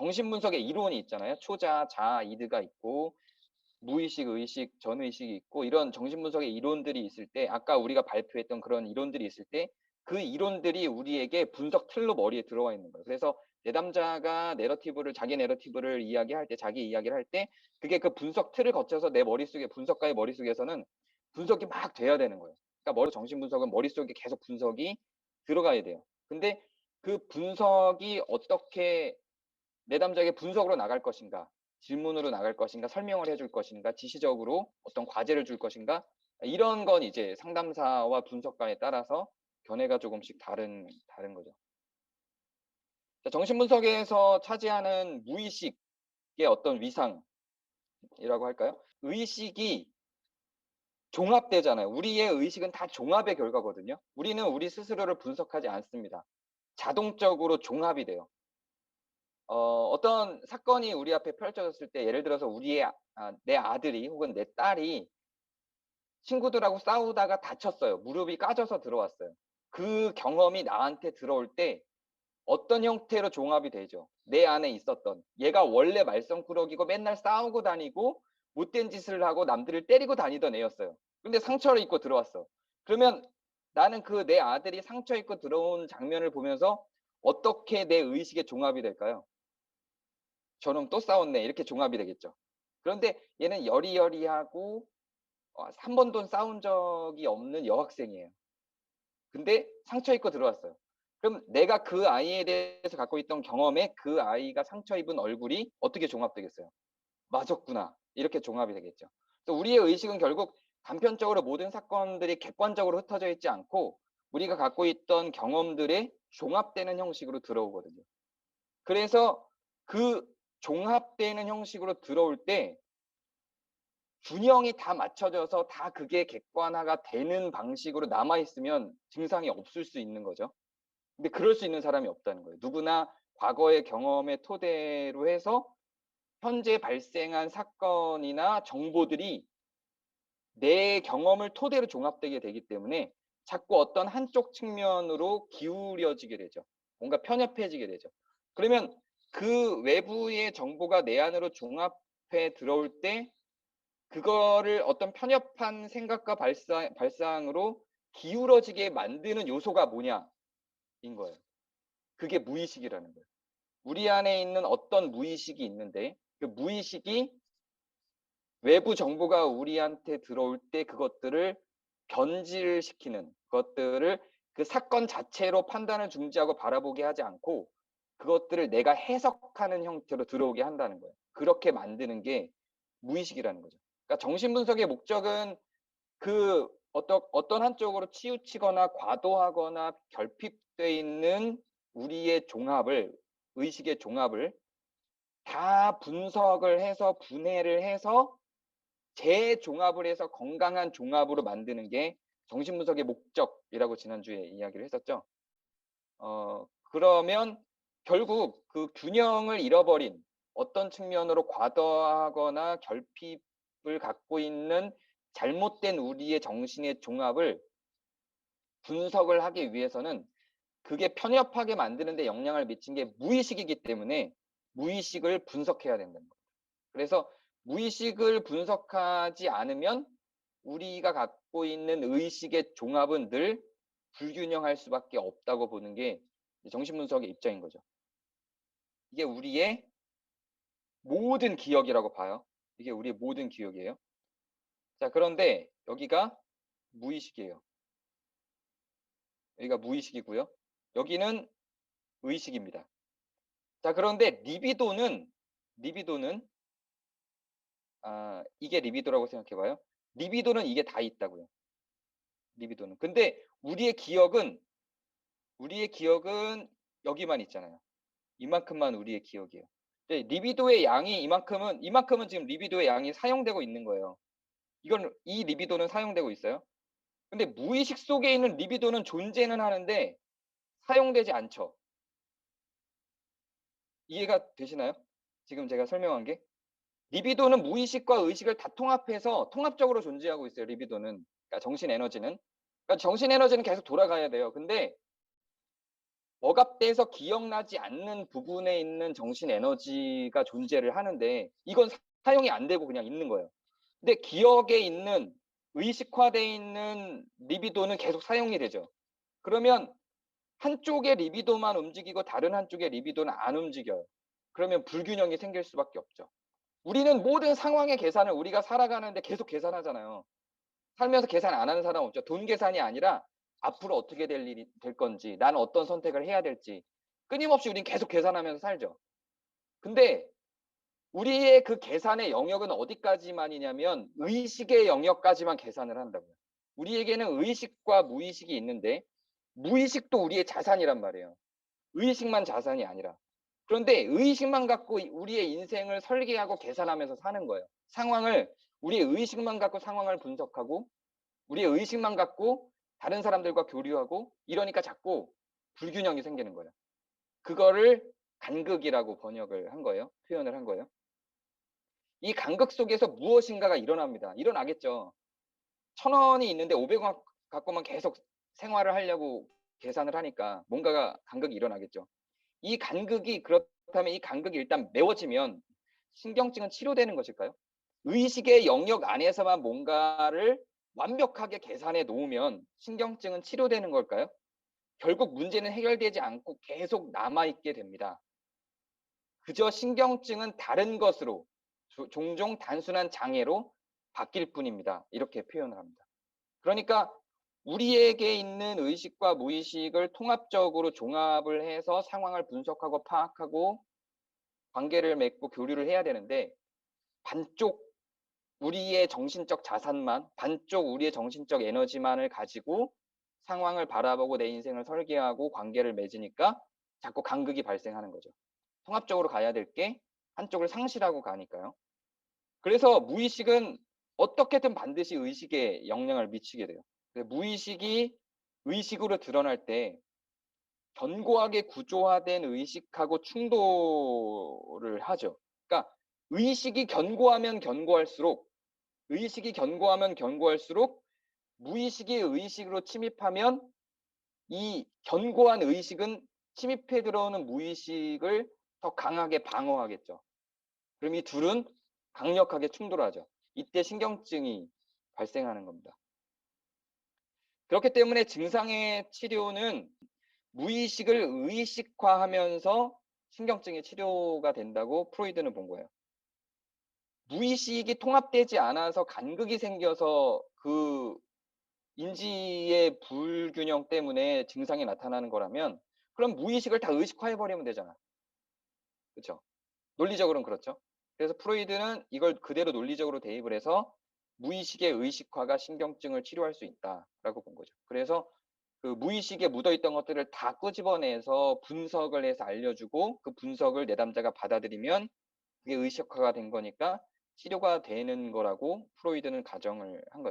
정신분석의 이론이 있잖아요. 초자, 자, 이드가 있고 무의식, 의식, 전의식이 있고 이런 정신분석의 이론들이 있을 때 아까 우리가 발표했던 그런 이론들이 있을 때 그 이론들이 우리에게 분석 틀로 머리에 들어와 있는 거예요. 그래서 내담자가 자기 내러티브를 이야기할 때, 자기 이야기를 할 때 그게 그 분석 틀을 거쳐서 내 머릿속에, 분석가의 머릿속에서는 분석이 막 돼야 되는 거예요. 그러니까 정신분석은 머릿속에 계속 분석이 들어가야 돼요. 근데 그 분석이 어떻게 내담자에게 분석으로 나갈 것인가, 질문으로 나갈 것인가, 설명을 해줄 것인가, 지시적으로 어떤 과제를 줄 것인가, 이런 건 이제 상담사와 분석가에 따라서 견해가 조금씩 다른 거죠. 정신분석에서 차지하는 무의식의 어떤 위상이라고 할까요? 의식이 종합되잖아요. 우리의 의식은 다 종합의 결과거든요. 우리는 우리 스스로를 분석하지 않습니다. 자동적으로 종합이 돼요. 어떤 사건이 우리 앞에 펼쳐졌을 때 예를 들어서 내 아들이 혹은 내 딸이 친구들하고 싸우다가 다쳤어요. 무릎이 까져서 들어왔어요. 그 경험이 나한테 들어올 때 어떤 형태로 종합이 되죠. 내 안에 있었던, 얘가 원래 말썽꾸러기고 맨날 싸우고 다니고 못된 짓을 하고 남들을 때리고 다니던 애였어요. 근데 상처를 입고 들어왔어. 그러면 나는 그 내 아들이 상처 입고 들어온 장면을 보면서 어떻게 내 의식의 종합이 될까요? 저놈 또 싸웠네, 이렇게 종합이 되겠죠. 그런데 얘는 여리여리하고 한 번도 싸운 적이 없는 여학생이에요. 근데 상처 입고 들어왔어요. 그럼 내가 그 아이에 대해서 갖고 있던 경험에 그 아이가 상처 입은 얼굴이 어떻게 종합되겠어요? 맞았구나, 이렇게 종합이 되겠죠. 그래서 우리의 의식은 결국 단편적으로 모든 사건들이 객관적으로 흩어져 있지 않고 우리가 갖고 있던 경험들의 종합되는 형식으로 들어오거든요. 그래서 그 종합되는 형식으로 들어올 때 균형이 다 맞춰져서 다 그게 객관화가 되는 방식으로 남아있으면 증상이 없을 수 있는 거죠. 근데 그럴 수 있는 사람이 없다는 거예요. 누구나 과거의 경험의 토대로 해서 현재 발생한 사건이나 정보들이 내 경험을 토대로 종합되게 되기 때문에 자꾸 어떤 한쪽 측면으로 기울여지게 되죠. 뭔가 편협해지게 되죠. 그러면 그 외부의 정보가 내 안으로 종합해 들어올 때 그거를 어떤 편협한 생각과 발상으로 기울어지게 만드는 요소가 뭐냐인 거예요. 그게 무의식이라는 거예요. 우리 안에 있는 어떤 무의식이 있는데 그 무의식이 외부 정보가 우리한테 들어올 때 그것들을 변질시키는 것들을 그 사건 자체로 판단을 중지하고 바라보게 하지 않고 그것들을 내가 해석하는 형태로 들어오게 한다는 거예요. 그렇게 만드는 게 무의식이라는 거죠. 그러니까 정신분석의 목적은 그 어떤 한쪽으로 치우치거나 과도하거나 결핍돼 있는 우리의 종합을, 의식의 종합을 다 분석을 해서 분해를 해서 재종합을 해서 건강한 종합으로 만드는 게 정신분석의 목적이라고 지난주에 이야기를 했었죠. 그러면 결국 그 균형을 잃어버린 어떤 측면으로 과도하거나 결핍을 갖고 있는 잘못된 우리의 정신의 종합을 분석을 하기 위해서는 그게 편협하게 만드는 데 영향을 미친 게 무의식이기 때문에 무의식을 분석해야 된다는 거예요. 그래서 무의식을 분석하지 않으면 우리가 갖고 있는 의식의 종합은 늘 불균형할 수밖에 없다고 보는 게 정신분석의 입장인 거죠. 이게 우리의 모든 기억이라고 봐요. 이게 우리의 모든 기억이에요. 자, 그런데 여기가 무의식이에요. 여기가 무의식이고요. 여기는 의식입니다. 자, 그런데 리비도는 이게 리비도라고 생각해봐요. 리비도는 이게 다 있다고요. 리비도는. 근데 우리의 기억은 여기만 있잖아요. 이만큼만 우리의 기억이에요. 리비도의 양이 이만큼은 지금 리비도의 양이 사용되고 있는 거예요. 이 리비도는 사용되고 있어요. 근데 무의식 속에 있는 리비도는 존재는 하는데 사용되지 않죠. 이해가 되시나요? 지금 제가 설명한 게 리비도는 무의식과 의식을 다 통합해서 통합적으로 존재하고 있어요. 리비도는, 그러니까 정신 에너지는 계속 돌아가야 돼요. 근데 억압돼서 기억나지 않는 부분에 있는 정신 에너지가 존재를 하는데 이건 사용이 안 되고 그냥 있는 거예요. 근데 기억에 있는 의식화돼 있는 리비도는 계속 사용이 되죠. 그러면 한쪽의 리비도만 움직이고 다른 한쪽의 리비도는 안 움직여요. 그러면 불균형이 생길 수밖에 없죠. 우리는 모든 상황의 계산을 우리가 살아가는데 계속 계산하잖아요. 살면서 계산 안 하는 사람 없죠. 돈 계산이 아니라 앞으로 어떻게 될 건지, 나는 어떤 선택을 해야 될지 끊임없이 우린 계속 계산하면서 살죠. 근데 우리의 그 계산의 영역은 어디까지만이냐면 의식의 영역까지만 계산을 한다고요. 우리에게는 의식과 무의식이 있는데 무의식도 우리의 자산이란 말이에요. 의식만 자산이 아니라. 그런데 의식만 갖고 우리의 인생을 설계하고 계산하면서 사는 거예요. 우리의 의식만 갖고 상황을 분석하고 우리의 의식만 갖고 다른 사람들과 교류하고 이러니까 자꾸 불균형이 생기는 거예요. 그거를 간극이라고 번역을 한 거예요. 표현을 한 거예요. 이 간극 속에서 무엇인가가 일어납니다. 일어나겠죠. 1,000원이 있는데 500원 갖고만 계속 생활을 하려고 계산을 하니까 뭔가가 간극이 일어나겠죠. 이 간극이 그렇다면 이 간극이 일단 메워지면 신경증은 치료되는 것일까요? 의식의 영역 안에서만 뭔가를 완벽하게 계산해 놓으면 신경증은 치료되는 걸까요? 결국 문제는 해결되지 않고 계속 남아있게 됩니다. 그저 신경증은 다른 것으로 종종 단순한 장애로 바뀔 뿐입니다. 이렇게 표현을 합니다. 그러니까 우리에게 있는 의식과 무의식을 통합적으로 종합을 해서 상황을 분석하고 파악하고 관계를 맺고 교류를 해야 되는데 반쪽 우리의 정신적 자산만, 반쪽 우리의 정신적 에너지만을 가지고 상황을 바라보고 내 인생을 설계하고 관계를 맺으니까 자꾸 간극이 발생하는 거죠. 통합적으로 가야 될 게 한쪽을 상실하고 가니까요. 그래서 무의식은 어떻게든 반드시 의식에 영향을 미치게 돼요. 무의식이 의식으로 드러날 때 견고하게 구조화된 의식하고 충돌을 하죠. 그러니까 의식이 견고하면 견고할수록 무의식이 의식으로 침입하면 이 견고한 의식은 침입해 들어오는 무의식을 더 강하게 방어하겠죠. 그럼 이 둘은 강력하게 충돌하죠. 이때 신경증이 발생하는 겁니다. 그렇기 때문에 증상의 치료는 무의식을 의식화하면서 신경증의 치료가 된다고 프로이드는 본 거예요. 무의식이 통합되지 않아서 간극이 생겨서 그 인지의 불균형 때문에 증상이 나타나는 거라면 그럼 무의식을 다 의식화해 버리면 되잖아. 그렇죠? 논리적으로는 그렇죠. 그래서 프로이드는 이걸 그대로 논리적으로 대입을 해서 무의식의 의식화가 신경증을 치료할 수 있다라고 본 거죠. 그래서 그 무의식에 묻어있던 것들을 다 끄집어내서 분석을 해서 알려주고 그 분석을 내담자가 받아들이면 그게 의식화가 된 거니까 치료가 되는 거라고 프로이드는 가정을 한 거죠.